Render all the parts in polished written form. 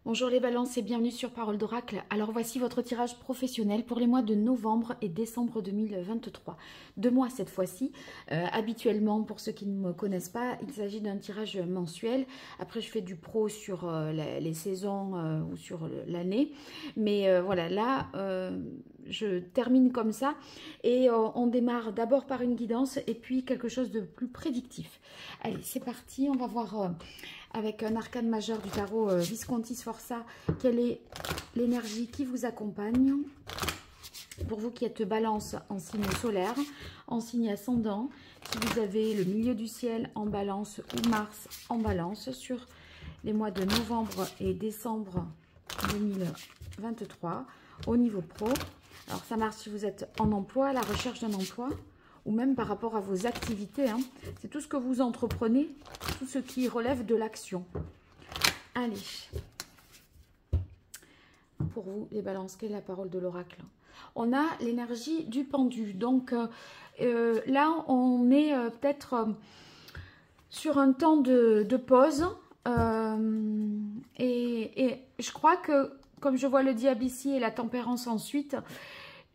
Bonjour les balances et bienvenue sur Parole d'Oracle. Alors voici votre tirage professionnel pour les mois de novembre et décembre 2023. 2 mois cette fois-ci. Habituellement, pour ceux qui ne me connaissent pas, il s'agit d'un tirage mensuel. Après, je fais du pro sur les saisons ou sur l'année. Mais voilà, là, je termine comme ça. Et on démarre d'abord par une guidance et puis quelque chose de plus prédictif. Allez, c'est parti. On va voir... avec un arcane majeur du tarot Visconti Sforza, quelle est l'énergie qui vous accompagne pour vous qui êtes balance en signe solaire, en signe ascendant, si vous avez le milieu du ciel en balance ou Mars en balance sur les mois de novembre et décembre 2023 au niveau pro. Alors ça marche si vous êtes en emploi, à la recherche d'un emploi, ou même par rapport à vos activités. Hein. C'est tout ce que vous entreprenez, tout ce qui relève de l'action. Allez. Pour vous, les balances, quelle est la parole de l'oracle? On a l'énergie du pendu. Donc là, on est peut-être sur un temps de pause. Et je crois que, comme je vois le diable ici et la tempérance ensuite,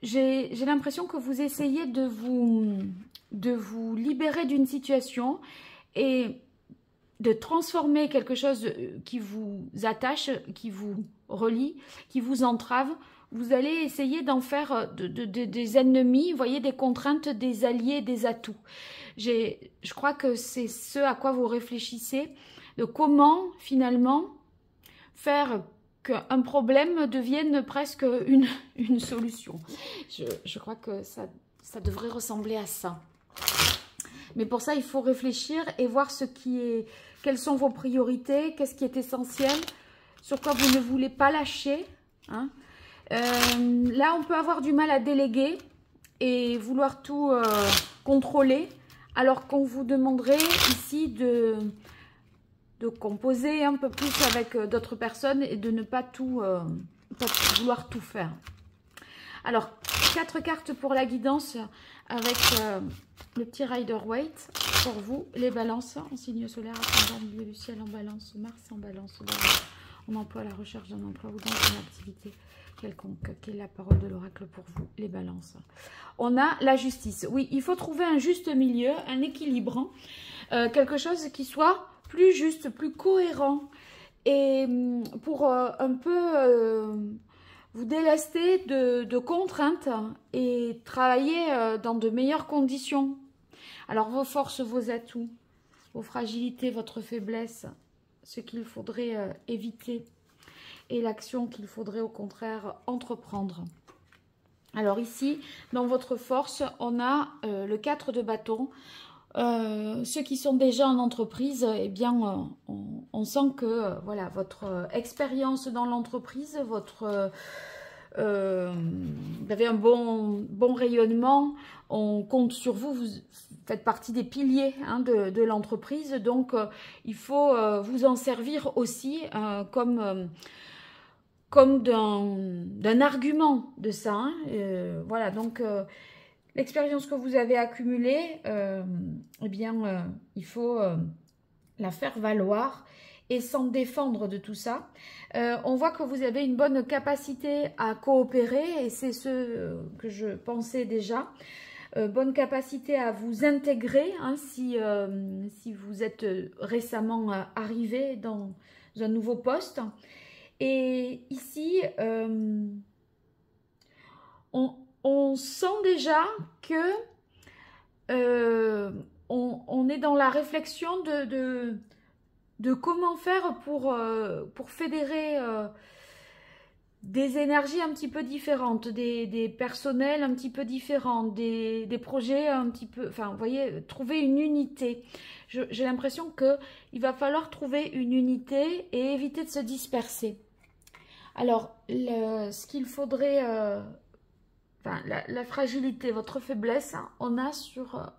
j'ai l'impression que vous essayez de vous libérer d'une situation et de transformer quelque chose qui vous attache, qui vous relie, qui vous entrave. Vous allez essayer d'en faire des ennemis, vous voyez, des contraintes, des alliés, des atouts. Je crois que c'est ce à quoi vous réfléchissez, de comment finalement faire qu'un problème devienne presque une solution. Je crois que ça devrait ressembler à ça. Mais pour ça, il faut réfléchir et voir quelles sont vos priorités, qu'est-ce qui est essentiel, sur quoi vous ne voulez pas lâcher. Hein. Là, on peut avoir du mal à déléguer et vouloir tout contrôler, alors qu'on vous demanderait ici de composer un peu plus avec d'autres personnes et de ne pas pas vouloir tout faire. Alors, 4 cartes pour la guidance avec le petit Rider-Waite pour vous, les balances en signe solaire, ascendant, milieu du ciel en balance, Mars en balance, on emploie la recherche d'un emploi ou dans une activité quelconque. Quelle est la parole de l'oracle pour vous, les balances? On a la justice. Oui, il faut trouver un juste milieu, un équilibre, quelque chose qui soit plus juste, plus cohérent, et pour un peu vous délester de contraintes et travailler dans de meilleures conditions. Alors vos forces, vos atouts, vos fragilités, votre faiblesse, ce qu'il faudrait éviter et l'action qu'il faudrait au contraire entreprendre. Alors ici, dans votre force, on a le 4 de bâton. Ceux qui sont déjà en entreprise, eh bien, on sent que voilà, votre expérience dans l'entreprise, vous avez un bon rayonnement, on compte sur vous, vous faites partie des piliers hein, de l'entreprise, donc il faut vous en servir aussi comme d'un argument de ça. Hein. Voilà, donc... l'expérience que vous avez accumulée, eh bien, il faut la faire valoir et s'en défendre de tout ça. On voit que vous avez une bonne capacité à coopérer et c'est ce que je pensais déjà. Bonne capacité à vous intégrer hein, si vous êtes récemment arrivé dans un nouveau poste. Et ici, on sent déjà que on est dans la réflexion de comment faire pour fédérer des énergies un petit peu différentes, des personnels un petit peu différents, des projets un petit peu... Enfin, vous voyez, trouver une unité. J'ai l'impression qu'il va falloir trouver une unité et éviter de se disperser. Alors, ce qu'il faudrait... Enfin, la fragilité, votre faiblesse, hein, on a sur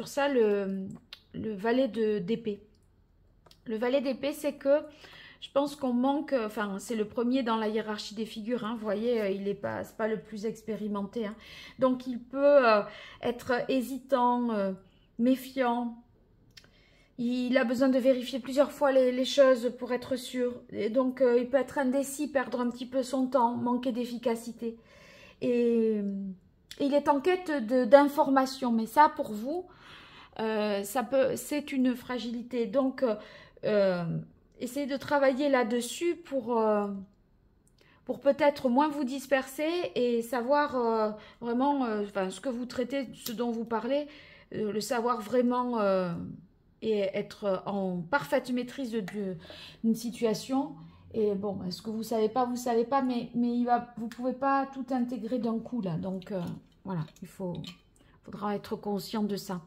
ça le valet d'épée. Le valet d'épée, c'est que je pense qu'on manque, enfin c'est le premier dans la hiérarchie des figures, hein, vous voyez, il n'est pas le plus expérimenté. Hein, donc il peut être hésitant, méfiant, Il a besoin de vérifier plusieurs fois les choses pour être sûr. Et donc, il peut être indécis, perdre un petit peu son temps, manquer d'efficacité. Et il est en quête d'informations. Mais ça, pour vous, c'est une fragilité. Donc, essayez de travailler là-dessus pour peut-être moins vous disperser et savoir vraiment enfin, ce que vous traitez, ce dont vous parlez, le savoir vraiment et être en parfaite maîtrise d'une situation. Et bon, ce que vous savez pas, mais vous ne pouvez pas tout intégrer d'un coup là. Donc voilà, faudra être conscient de ça.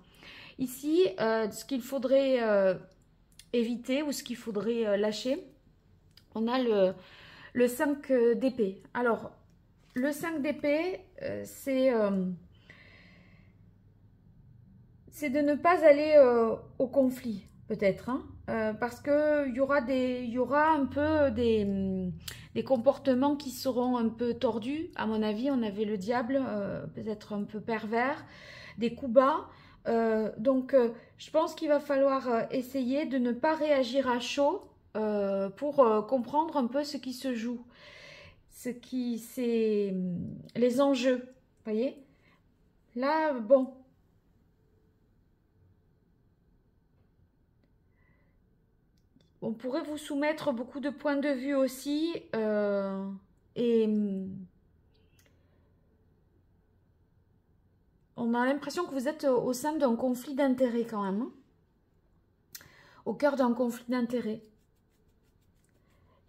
Ici, ce qu'il faudrait éviter ou ce qu'il faudrait lâcher, on a le 5 d'épée. Alors, le 5 d'épée, c'est de ne pas aller au conflit, peut-être, hein, parce qu'il y aura un peu des comportements qui seront un peu tordus. À mon avis, on avait le diable, peut-être un peu pervers, des coups bas. Donc, je pense qu'il va falloir essayer de ne pas réagir à chaud pour comprendre un peu ce qui se joue, c'est les enjeux, voyez. Là, bon, on pourrait vous soumettre beaucoup de points de vue aussi, et on a l'impression que vous êtes au sein d'un conflit d'intérêts quand même, hein, au cœur d'un conflit d'intérêts.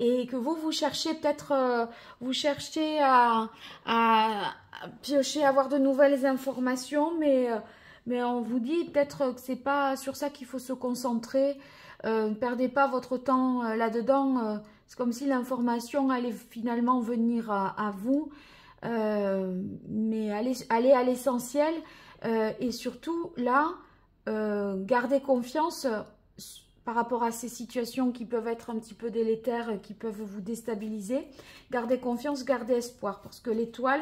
Et que vous cherchez peut-être, vous cherchez à piocher, à avoir de nouvelles informations, mais on vous dit peut-être que c'est pas sur ça qu'il faut se concentrer. Ne perdez pas votre temps là-dedans. C'est comme si l'information allait finalement venir à vous. Mais allez à l'essentiel. Et surtout, là, gardez confiance par rapport à ces situations qui peuvent être un petit peu délétères, qui peuvent vous déstabiliser. Gardez confiance, gardez espoir. Parce que l'étoile,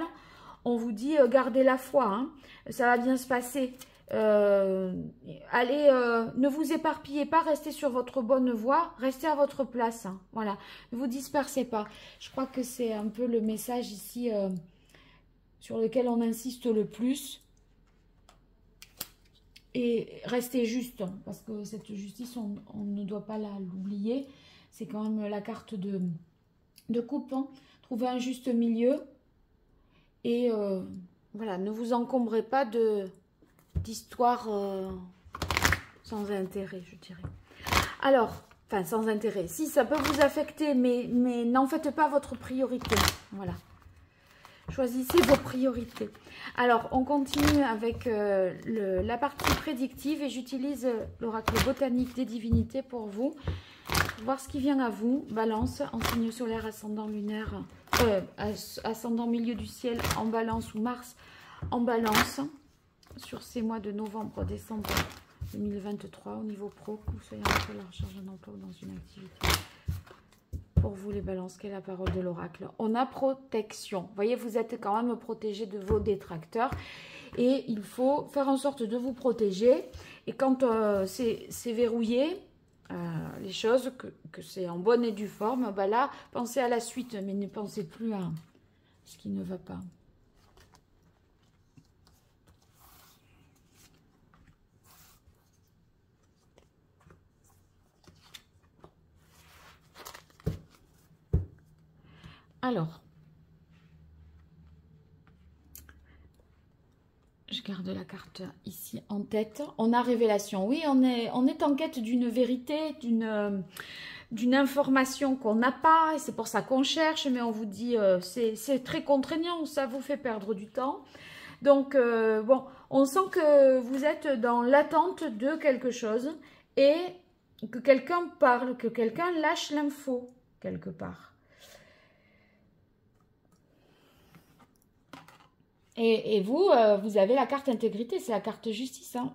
on vous dit, gardez la foi. Hein, ça va bien se passer. Allez, ne vous éparpillez pas, restez sur votre bonne voie, restez à votre place. Hein, voilà, ne vous dispersez pas. Je crois que c'est un peu le message ici sur lequel on insiste le plus. Et restez juste, parce que cette justice, on ne doit pas l'oublier. C'est quand même la carte de coupe. Hein. Trouvez un juste milieu. Et voilà, ne vous encombrez pas d'histoires sans intérêt, je dirais. Alors, enfin, sans intérêt. Si, ça peut vous affecter, mais n'en faites pas votre priorité. Voilà. Choisissez vos priorités. Alors, on continue avec la partie prédictive et j'utilise l'oracle botanique des divinités pour vous. Voir ce qui vient à vous. Balance, en signe solaire, ascendant lunaire, ascendant milieu du ciel en balance ou Mars en balance. Sur ces mois de novembre, décembre 2023 au niveau pro, que vous soyez en la recherche d'un emploi ou dans une activité. Pour vous les balances, quelle est la parole de l'oracle? On a protection. Vous voyez, vous êtes quand même protégé de vos détracteurs. Et il faut faire en sorte de vous protéger. Et quand c'est verrouillé, les choses, que c'est en bonne et due forme, bah là, pensez à la suite. Mais ne pensez plus à ce qui ne va pas. Alors, je garde la carte ici en tête. On a révélation. Oui, on est en quête d'une vérité, d'une information qu'on n'a pas. Et c'est pour ça qu'on cherche, mais on vous dit c'est très contraignant, ça vous fait perdre du temps. Donc, bon, on sent que vous êtes dans l'attente de quelque chose et que quelqu'un parle, que quelqu'un lâche l'info quelque part. Et vous, vous avez la carte intégrité, c'est la carte justice. Hein.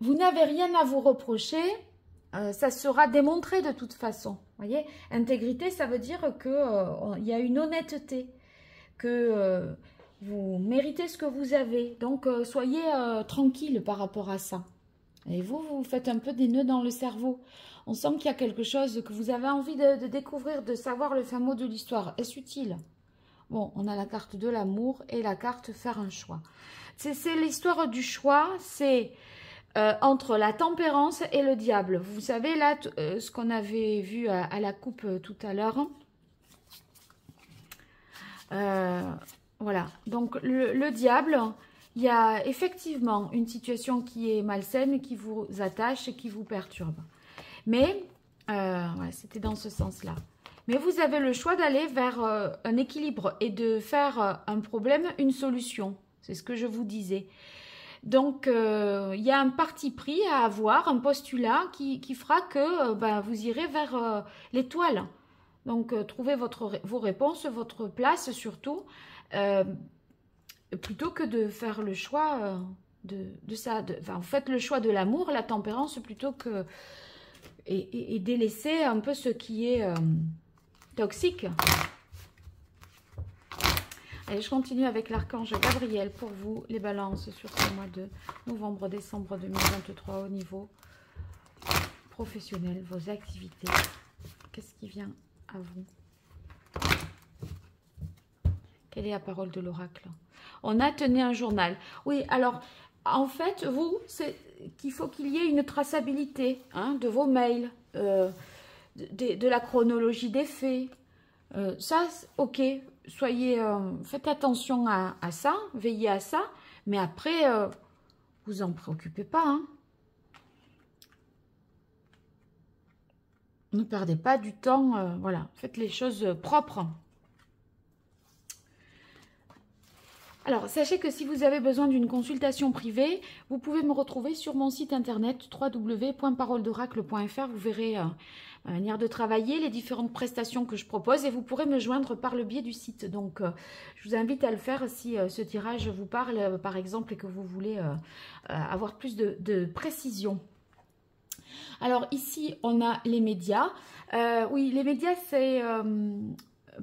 Vous n'avez rien à vous reprocher, ça sera démontré de toute façon. Voyez, intégrité, ça veut dire qu'il y a une honnêteté, que vous méritez ce que vous avez. Donc, soyez tranquille par rapport à ça. Et vous faites un peu des nœuds dans le cerveau. On sent qu'il y a quelque chose que vous avez envie de découvrir, de savoir le fin mot de l'histoire. Est-ce utile? Bon, on a la carte de l'amour et la carte faire un choix. C'est l'histoire du choix, c'est entre la tempérance et le diable. Vous savez là, ce qu'on avait vu à la coupe tout à l'heure. Voilà, donc le diable, il y a effectivement une situation qui est malsaine, qui vous attache et qui vous perturbe. Mais, ouais, c'était dans ce sens-là. Mais vous avez le choix d'aller vers un équilibre et de faire un problème une solution. C'est ce que je vous disais. Donc, il y a un parti pris à avoir, un postulat qui fera que vous irez vers l'étoile. Donc, trouvez vos réponses, votre place surtout, plutôt que de faire le choix de ça. Vous faites le choix de l'amour, la tempérance, plutôt que... Et délaisser un peu ce qui est toxique. Allez, je continue avec l'archange Gabriel pour vous, les balances sur ce mois de novembre-décembre 2023 au niveau professionnel, vos activités. Qu'est-ce qui vient à vous? Quelle est la parole de l'oracle? On a tenu un journal. Oui, alors, en fait, vous, c'est qu'il faut qu'il y ait une traçabilité de vos mails, de la chronologie des faits. Ça, ok, faites attention à ça, veillez à ça, mais après, vous en préoccupez pas. Hein. Ne perdez pas du temps, voilà, faites les choses propres. Alors, sachez que si vous avez besoin d'une consultation privée, vous pouvez me retrouver sur mon site internet www.paroledoracle.fr. Vous verrez ma manière de travailler, les différentes prestations que je propose et vous pourrez me joindre par le biais du site. Donc, je vous invite à le faire si ce tirage vous parle, par exemple, et que vous voulez avoir plus de précision. Alors, ici, on a les médias. Oui, les médias, c'est...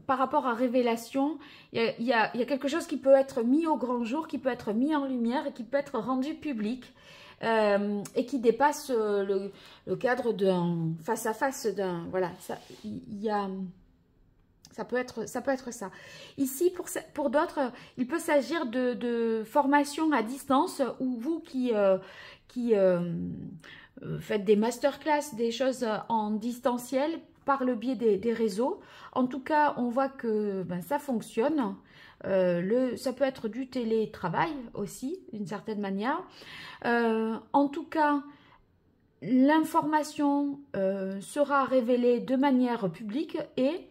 par rapport à révélation, il y a quelque chose qui peut être mis au grand jour, qui peut être mis en lumière et qui peut être rendu public et qui dépasse le cadre d'un face-à-face d'un... Voilà, ça peut être ça. Ici, pour d'autres, il peut s'agir de formation à distance où vous qui faites des masterclass, des choses en distanciel, par le biais des réseaux. En tout cas, on voit que ça fonctionne. Ça peut être du télétravail aussi, d'une certaine manière. En tout cas, l'information sera révélée de manière publique et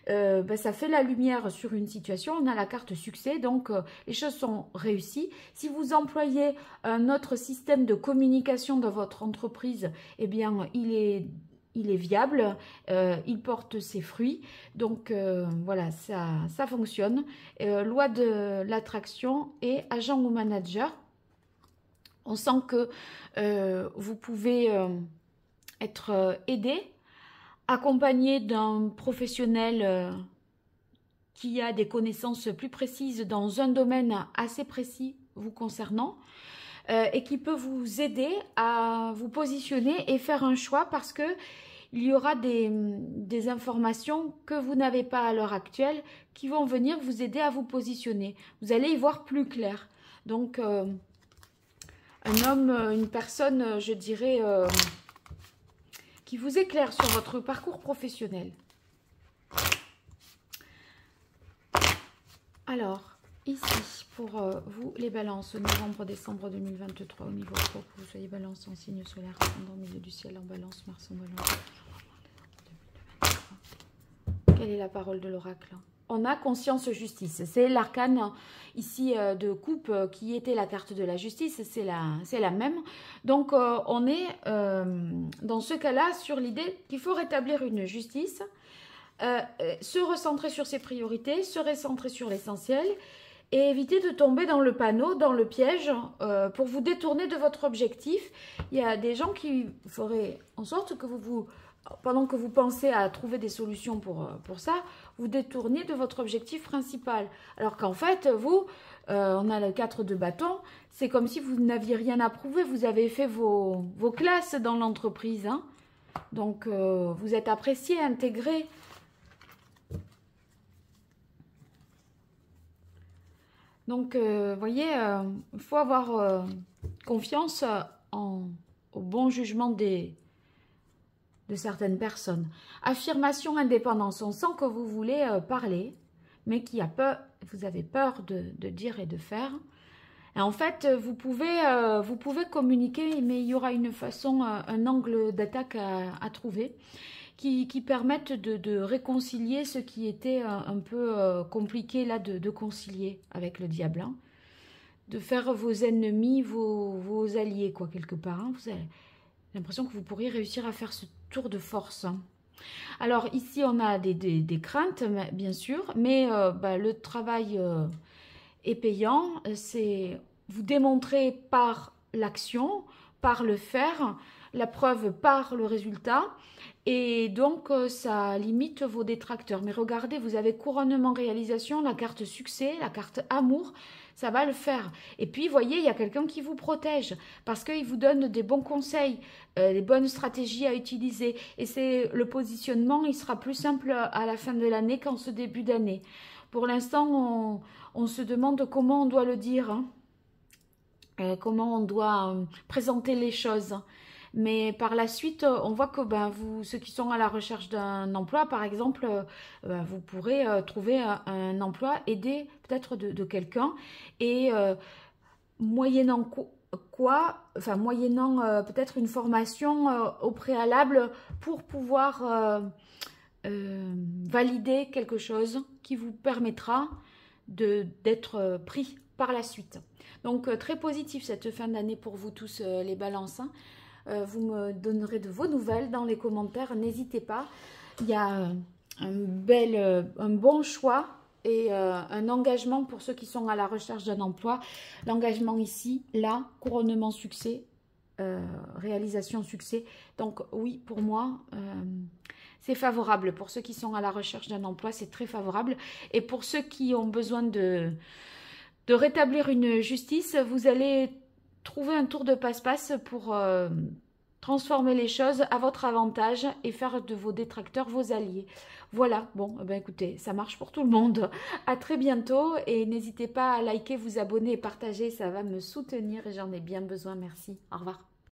ça fait la lumière sur une situation. On a la carte succès, donc les choses sont réussies. Si vous employez un autre système de communication dans votre entreprise, eh bien, il est viable, il porte ses fruits, donc voilà, ça fonctionne. Loi de l'attraction et agent ou manager, on sent que vous pouvez être aidé, accompagné d'un professionnel qui a des connaissances plus précises dans un domaine assez précis vous concernant, et qui peut vous aider à vous positionner et faire un choix parce que il y aura des informations que vous n'avez pas à l'heure actuelle qui vont venir vous aider à vous positionner. Vous allez y voir plus clair. Donc, un homme, une personne, je dirais, qui vous éclaire sur votre parcours professionnel. Alors, ici, pour vous, les balances, novembre-décembre 2023, au niveau pro, que vous soyez balance en signe solaire, ascendant au milieu du ciel, en balance, Mars en balance. Quelle est la parole de l'oracle? On a conscience justice. C'est l'arcane ici de coupe qui était la carte de la justice. C'est la même. Donc, on est dans ce cas-là sur l'idée qu'il faut rétablir une justice, se recentrer sur ses priorités, se recentrer sur l'essentiel et éviter de tomber dans le panneau, dans le piège pour vous détourner de votre objectif. Il y a des gens qui feraient en sorte que vous vous pendant que vous pensez à trouver des solutions pour ça, vous détournez de votre objectif principal. Alors qu'en fait, vous, on a le 4 de bâton, c'est comme si vous n'aviez rien à prouver. Vous avez fait vos classes dans l'entreprise, hein. Donc, vous êtes apprécié, intégré. Donc, vous voyez, il faut avoir confiance au bon jugement de certaines personnes. Affirmation, indépendance. On sent que vous voulez parler, mais vous avez peur de dire et de faire. Et en fait, vous pouvez communiquer, mais il y aura une façon, un angle d'attaque à trouver qui permettent de réconcilier ce qui était un peu compliqué là de concilier avec le diable, hein. De faire vos ennemis, vos alliés, quoi, quelque part, hein. Vous avez l'impression que vous pourriez réussir à faire ce tour de force, hein. Alors ici, on a des craintes, bien sûr, mais le travail est payant. C'est vous démontrer par l'action, par le faire, la preuve par le résultat. Et donc, ça limite vos détracteurs. Mais regardez, vous avez couronnement réalisation, la carte succès, la carte amour. Ça va le faire. Et puis, vous voyez, il y a quelqu'un qui vous protège parce qu'il vous donne des bons conseils, des bonnes stratégies à utiliser. Et c'est le positionnement, il sera plus simple à la fin de l'année qu'en ce début d'année. Pour l'instant, on se demande comment on doit le dire, hein, comment on doit présenter les choses. Mais par la suite, on voit que ceux qui sont à la recherche d'un emploi, par exemple, vous pourrez trouver un emploi, aider peut-être de quelqu'un. Et moyennant moyennant peut-être une formation au préalable pour pouvoir valider quelque chose qui vous permettra d'être pris par la suite. Donc, très positif cette fin d'année pour vous tous les balances, hein. Vous me donnerez de vos nouvelles dans les commentaires, n'hésitez pas. Il y a un bon choix et un engagement pour ceux qui sont à la recherche d'un emploi. L'engagement ici, là, couronnement succès, réalisation succès. Donc oui, pour moi, c'est favorable. Pour ceux qui sont à la recherche d'un emploi, c'est très favorable. Et pour ceux qui ont besoin de rétablir une justice, vous allez trouver un tour de passe-passe pour transformer les choses à votre avantage et faire de vos détracteurs vos alliés. Voilà, bon, écoutez, ça marche pour tout le monde. À très bientôt et n'hésitez pas à liker, vous abonner et partager, ça va me soutenir et j'en ai bien besoin. Merci, au revoir.